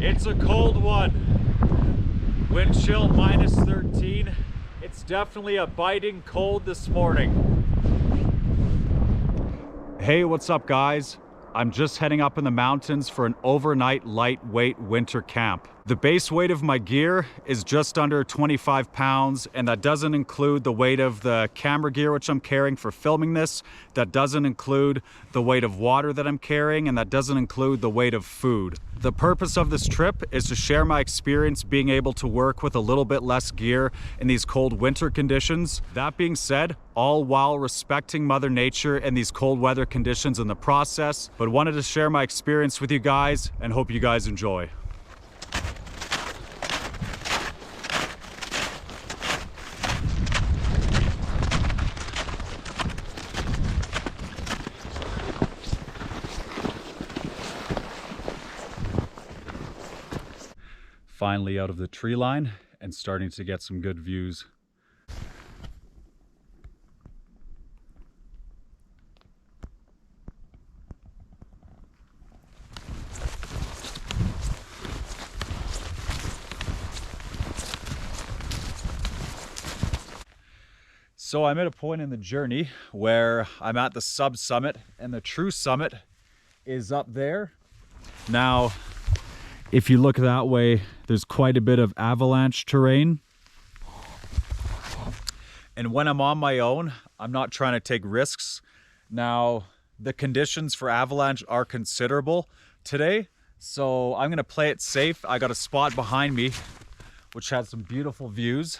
It's a cold one. Wind chill minus 13. It's definitely a biting cold this morning. Hey, what's up guys? I'm just heading up in the mountains for an overnight lightweight winter camp. The base weight of my gear is just under 25 pounds, and that doesn't include the weight of the camera gear which I'm carrying for filming this. That doesn't include the weight of water that I'm carrying, and that doesn't include the weight of food. The purpose of this trip is to share my experience being able to work with a little bit less gear in these cold winter conditions. That being said, all while respecting Mother Nature and these cold weather conditions in the process, but wanted to share my experience with you guys and hope you guys enjoy. Finally out of the tree line and starting to get some good views. So I'm at a point in the journey where I'm at the sub-summit, and the true summit is up there. Now, if you look that way, there's quite a bit of avalanche terrain. And when I'm on my own, I'm not trying to take risks. Now, the conditions for avalanche are considerable today, so I'm gonna play it safe. I got a spot behind me, which has some beautiful views.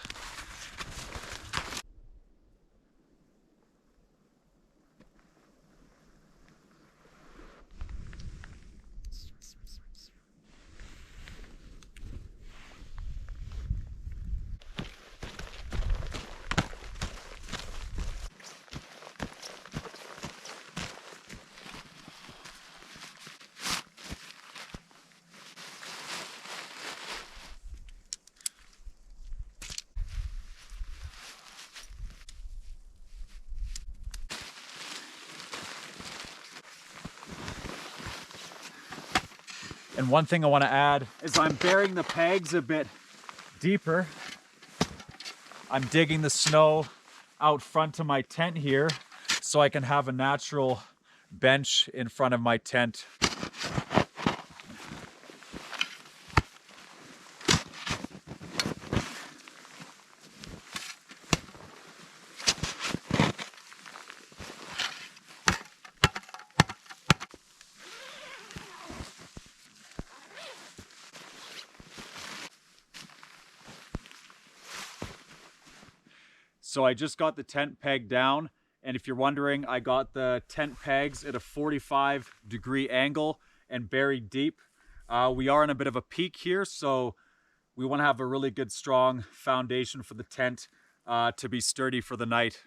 And one thing I want to add is I'm burying the pegs a bit deeper. I'm digging the snow out front of my tent here so I can have a natural bench in front of my tent. So I just got the tent peg down, and if you're wondering, I got the tent pegs at a 45-degree angle and buried deep. We are in a bit of a peak here, so we want to have a really good strong foundation for the tent to be sturdy for the night.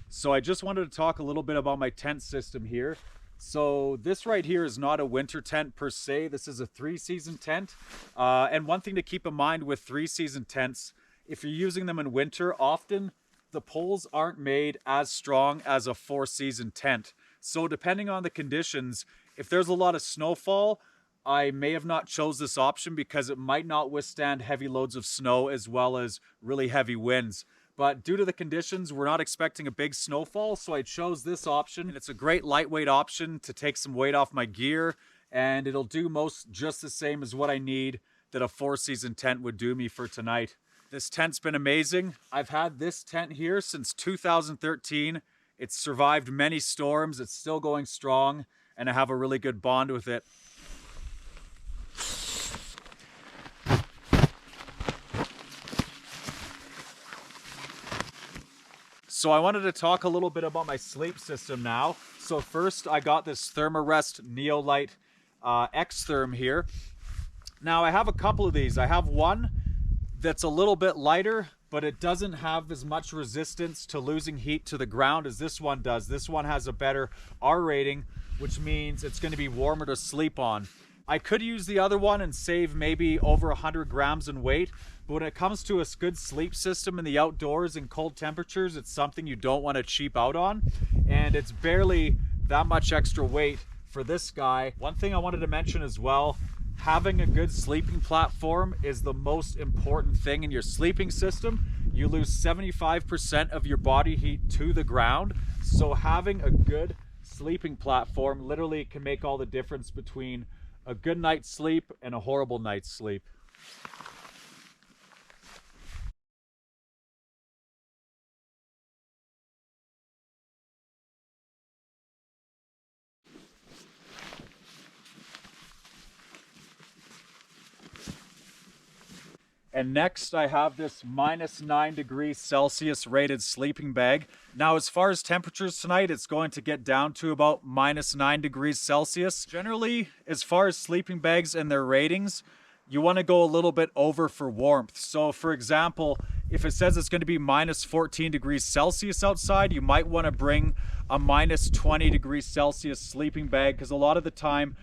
So I just wanted to talk a little bit about my tent system here. So this right here is not a winter tent per se. This is a 3-season tent. And one thing to keep in mind with 3-season tents, if you're using them in winter, often the poles aren't made as strong as a 4-season tent. So depending on the conditions, if there's a lot of snowfall, I may have not chose this option because it might not withstand heavy loads of snow as well as really heavy winds. But due to the conditions, we're not expecting a big snowfall, so I chose this option. And it's a great lightweight option to take some weight off my gear, and it'll do just the same as what I need that a 4-season tent would do me for tonight. This tent's been amazing. I've had this tent here since 2013. It's survived many storms. It's still going strong, and I have a really good bond with it. So I wanted to talk a little bit about my sleep system now. So first, I got this Thermarest Neolite X-Therm here. Now I have a couple of these. I have one that's a little bit lighter, but it doesn't have as much resistance to losing heat to the ground as this one does. This one has a better R rating, which means it's going to be warmer to sleep on. I could use the other one and save maybe over 100 grams in weight, but when it comes to a good sleep system in the outdoors in cold temperatures, it's something you don't want to cheap out on, and it's barely that much extra weight for this guy. One thing I wanted to mention as well, Having a good sleeping platform is the most important thing in your sleeping system. You lose 75% of your body heat to the ground, so having a good sleeping platform literally can make all the difference between a good night's sleep and a horrible night's sleep. And next I have this -9 degrees Celsius rated sleeping bag. Now, as far as temperatures tonight, it's going to get down to about -9 degrees Celsius. Generally, as far as sleeping bags and their ratings, you want to go a little bit over for warmth. So for example, if it says it's going to be -14 degrees Celsius outside, you might want to bring a -20 degrees Celsius sleeping bag, because a lot of the time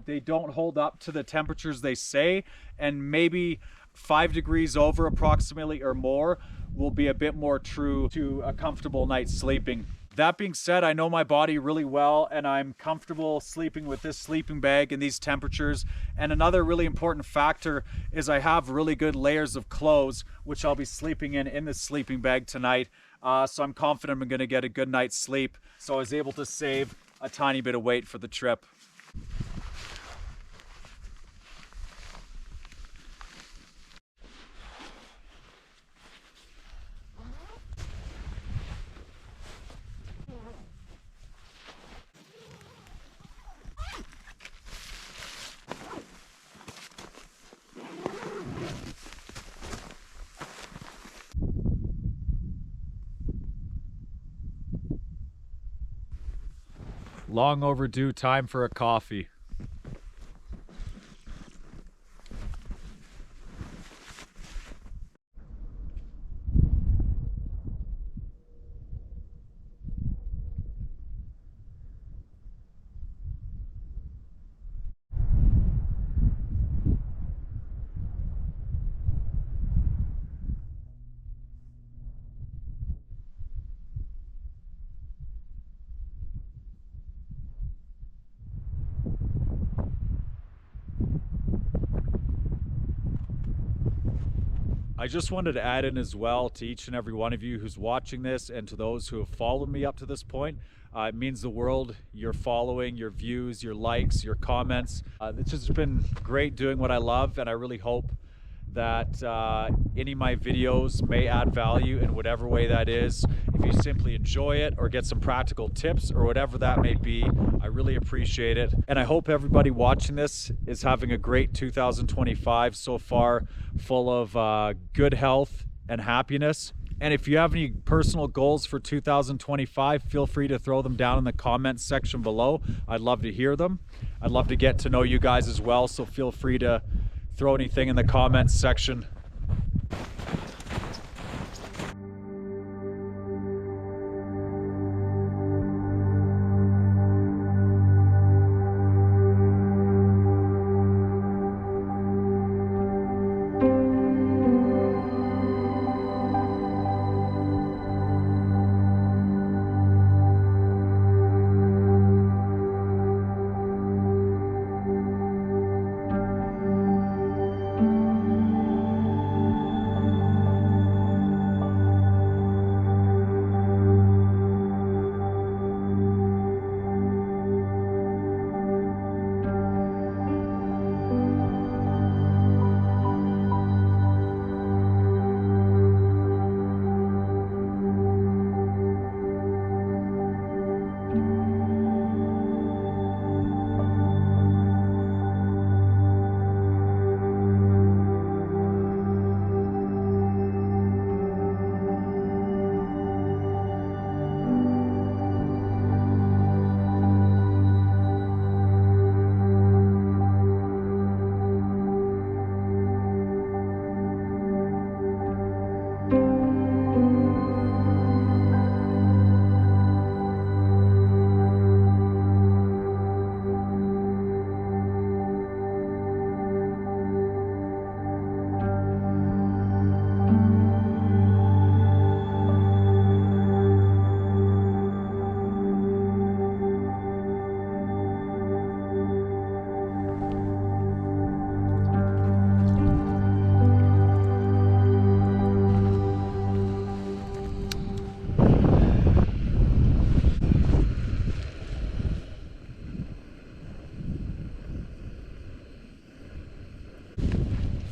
they don't hold up to the temperatures they say, and maybe 5 degrees over approximately or more will be a bit more true to a comfortable night's sleeping. That being said, I know my body really well and I'm comfortable sleeping with this sleeping bag in these temperatures. And another really important factor is I have really good layers of clothes, which I'll be sleeping in this sleeping bag tonight. So I'm confident I'm gonna get a good night's sleep. So I was able to save a tiny bit of weight for the trip. Long overdue time for a coffee. I just wanted to add in as well to each and every one of you who's watching this and to those who have followed me up to this point. It means the world, your following, your views, your likes, your comments. It's just been great doing what I love, and I really hope that any of my videos may add value in whatever way that is. If you simply enjoy it or get some practical tips or whatever that may be, I really appreciate it. And I hope everybody watching this is having a great 2025 so far, full of good health and happiness. And if you have any personal goals for 2025, feel free to throw them down in the comments section below. I'd love to hear them. I'd love to get to know you guys as well, so feel free to throw anything in the comments section.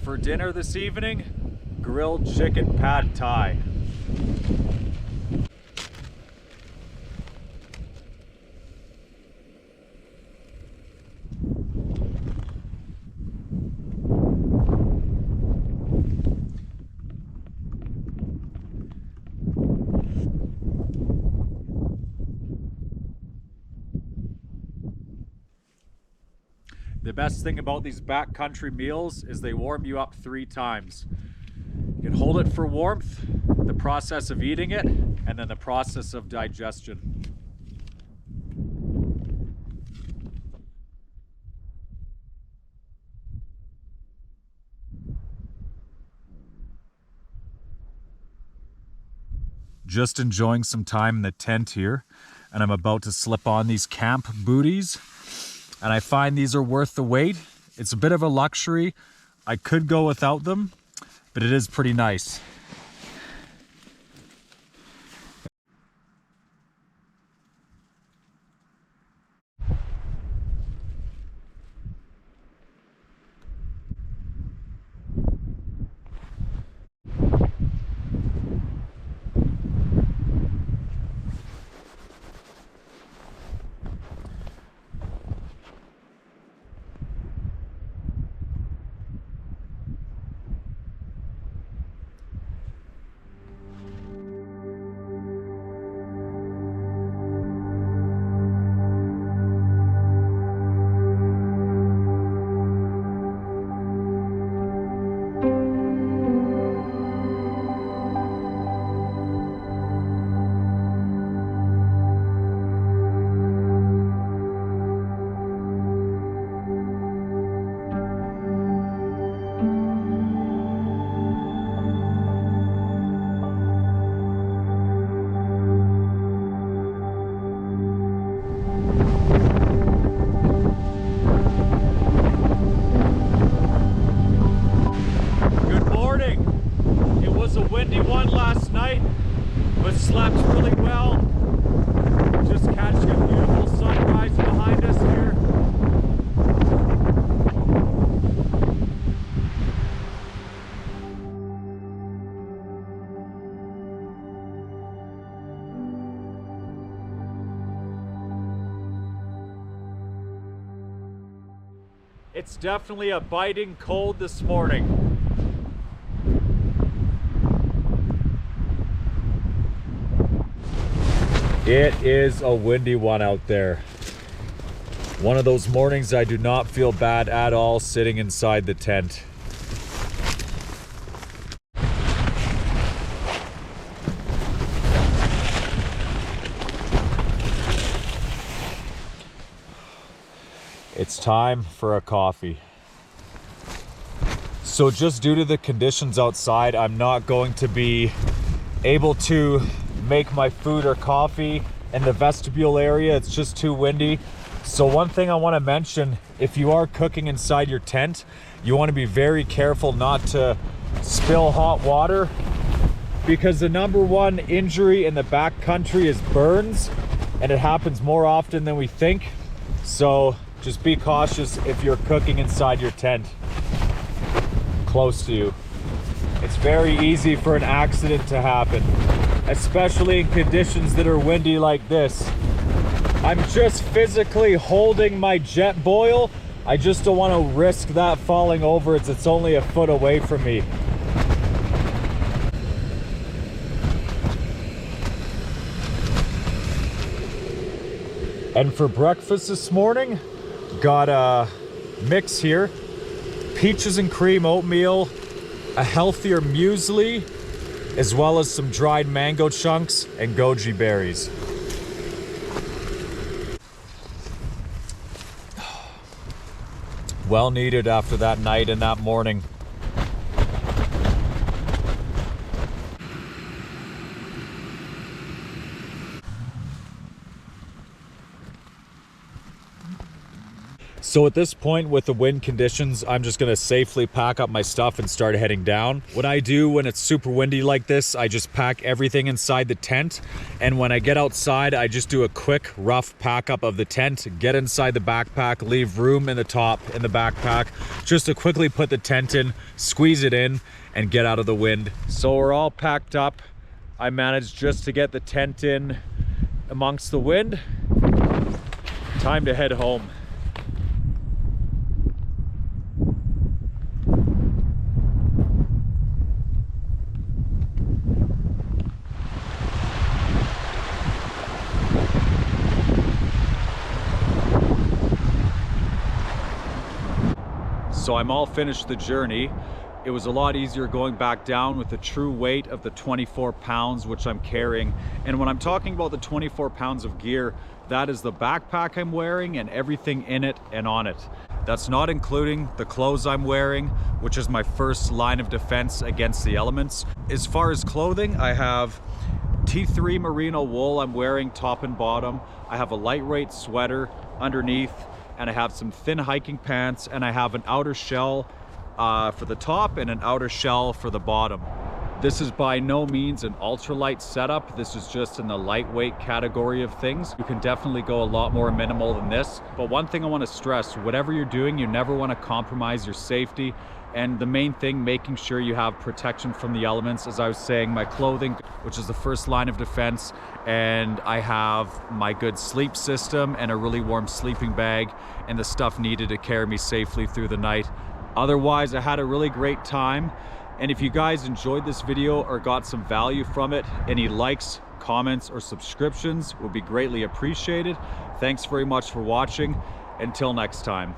For dinner this evening, grilled chicken pad thai. The best thing about these backcountry meals is they warm you up 3 times. You can hold it for warmth, the process of eating it, and then the process of digestion. Just enjoying some time in the tent here, and I'm about to slip on these camp booties. And I find these are worth the wait. It's a bit of a luxury. I could go without them, but it is pretty nice. Slept really well. Just catching a beautiful sunrise behind us here. It's definitely a biting cold this morning. It is a windy one out there. One of those mornings I do not feel bad at all sitting inside the tent. It's time for a coffee. So just due to the conditions outside, I'm not going to be able to make my food or coffee in the vestibule area. It's just too windy. So one thing I want to mention, if you are cooking inside your tent, you want to be very careful not to spill hot water, because the number one injury in the backcountry is burns, and it happens more often than we think. So just be cautious if you're cooking inside your tent close to you. It's very easy for an accident to happen, especially in conditions that are windy like this. I'm just physically holding my jet boil. I just don't want to risk that falling over. It's only a foot away from me. And for breakfast this morning, got a mix here. Peaches and cream oatmeal, a healthier muesli, as well as some dried mango chunks and goji berries. Well needed after that night and that morning. So at this point with the wind conditions, I'm just gonna safely pack up my stuff and start heading down. What I do when it's super windy like this, I just pack everything inside the tent. And when I get outside, I just do a quick rough pack up of the tent, get inside the backpack, leave room in the top in the backpack, just to quickly put the tent in, squeeze it in, and get out of the wind. So we're all packed up. I managed just to get the tent in amongst the wind. Time to head home. So I'm all finished the journey. It was a lot easier going back down with the true weight of the 24 pounds which I'm carrying. And when I'm talking about the 24 pounds of gear, that is the backpack I'm wearing and everything in it and on it. That's not including the clothes I'm wearing, which is my first line of defense against the elements. As far as clothing, I have T3 merino wool I'm wearing top and bottom. I have a lightweight sweater underneath, and I have some thin hiking pants, and I have an outer shell for the top and an outer shell for the bottom. This is by no means an ultralight setup. This is just in the lightweight category of things. You can definitely go a lot more minimal than this. But one thing I want to stress, whatever you're doing, you never want to compromise your safety. And the main thing, making sure you have protection from the elements. As I was saying, my clothing, which is the first line of defense, and I have my good sleep system and a really warm sleeping bag and the stuff needed to carry me safely through the night. Otherwise, I had a really great time. And if you guys enjoyed this video or got some value from it, any likes, comments, or subscriptions would be greatly appreciated. Thanks very much for watching. Until next time.